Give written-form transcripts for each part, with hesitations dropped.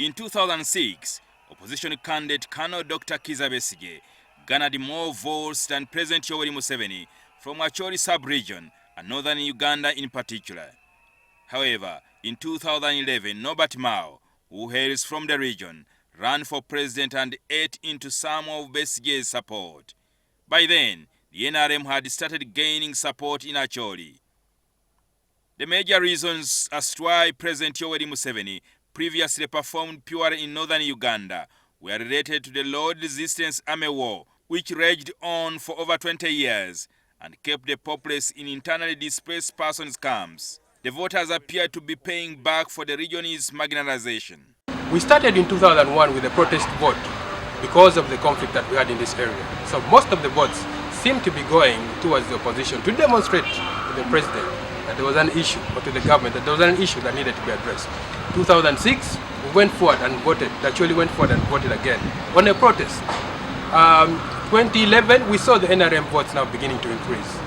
In 2006, opposition candidate Colonel Dr. Kizza Besigye garnered more votes than President Yoweri Museveni from Acholi sub-region and Northern Uganda in particular. However, in 2011, Norbert Mao, who hails from the region, ran for president and ate into some of Besigye's support. By then, the NRM had started gaining support in Acholi. The major reasons as to why President Yoweri Museveni previously performed purely in Northern Uganda were related to the Lord Resistance Army War, which raged on for over 20 years and kept the populace in internally displaced persons camps. The voters appeared to be paying back for the region's marginalization. We started in 2001 with a protest vote because of the conflict that we had in this area. So most of the votes seemed to be going towards the opposition to demonstrate to the president that there was an issue, or to the government that there was an issue that needed to be addressed. 2006, we went forward and voted, actually went forward and voted again on a protest. 2011, we saw the NRM votes now beginning to increase.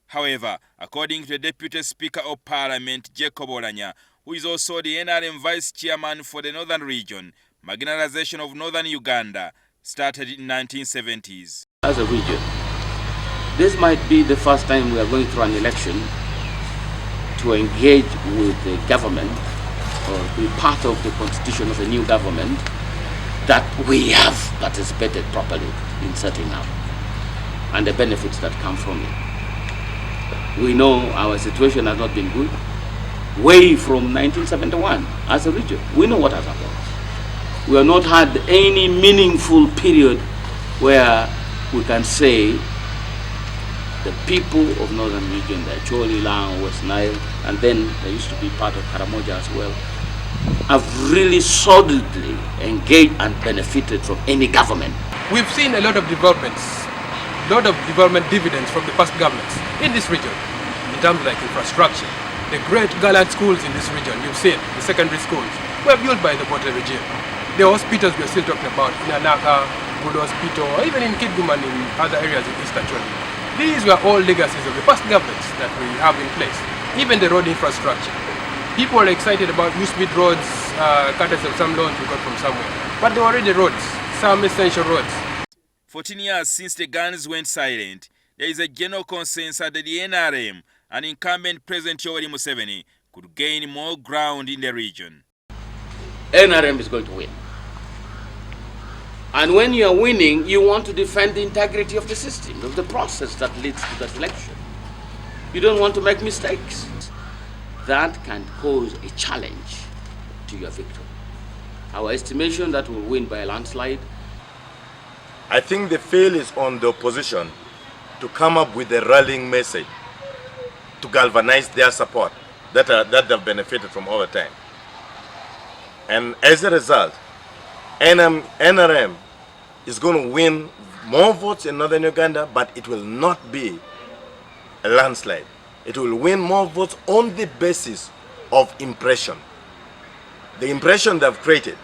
However, according to the Deputy Speaker of Parliament, Jacob Oulanyah, who is also the NRM Vice Chairman for the Northern region, marginalization of Northern Uganda started in the 1970s. As a region, this might be the first time we are going through an election to engage with the government or be part of the constitution of a new government that we have participated properly in setting up and the benefits that come from it. We know our situation has not been good. Way from 1971 as a region, we know what has happened. We have not had any meaningful period where we can say the people of Northern region, the Acholi, Lang, West Nile, and then they used to be part of Karamoja as well, have really solidly engaged and benefited from any government. We've seen a lot of developments, development dividends from the past governments in this region, in terms of like infrastructure. The great gallant schools in this region, you've seen, the secondary schools, were built by the Bote regime. The hospitals we're still talking about, in Anaka, Good Hospital, or even in Kidgum and in other areas in East Acholi. These were all legacies of the past governments that we have in place. Even the road infrastructure. People are excited about new-speed roads, courtesy of some loans we got from somewhere. But there were already roads, some essential roads. 14 years since the guns went silent, there is a general consensus that the NRM and incumbent President Yoweri Museveni could gain more ground in the region. NRM is going to win. And when you are winning, you want to defend the integrity of the system, of the process that leads to that election. You don't want to make mistakes. That can pose a challenge to your victory. Our estimation that we'll win by a landslide. I think the fail is on the opposition to come up with a rallying message to galvanize their support that they've benefited from over time. And as a result, NRM is going to win more votes in Northern Uganda, but it will not be a landslide. It will win more votes on the basis of impression. The impression they've created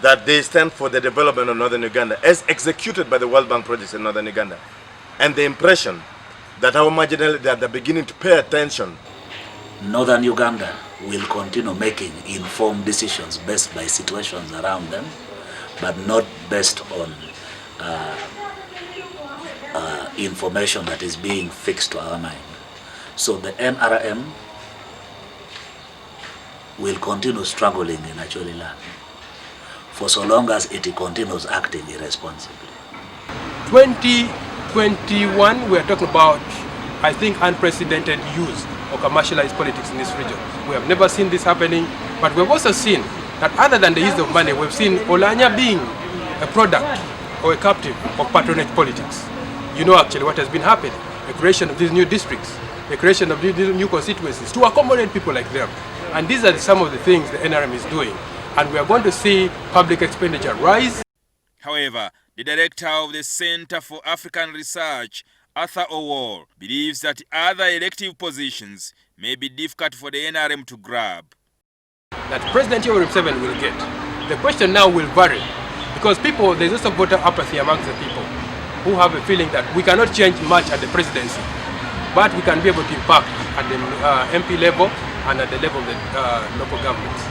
that they stand for the development of Northern Uganda as executed by the World Bank projects in Northern Uganda, and the impression that our marginality, that they're beginning to pay attention. Northern Uganda will continue making informed decisions based by situations around them, but not based on information that is being fixed to our mind. So the NRM will continue struggling in Acholi land for so long as it continues acting irresponsibly. 2021, we're talking about, I think, unprecedented use of commercialized politics in this region. We have never seen this happening, but we've also seen that other than the use of money, we've seen Oulanyah being a product or a captive of patronage politics. You know actually what has been happening, the creation of these new districts, the creation of these new constituencies to accommodate people like them. And these are some of the things the NRM is doing. And we are going to see public expenditure rise. However, the director of the Center for African Research, Arthur Owol, believes that other elective positions may be difficult for the NRM to grab. That President Yoweri Museveni will get. The question now will vary because there's also voter apathy amongst the people who have a feeling that we cannot change much at the presidency, but we can be able to impact at the MP level and at the level of the local governments.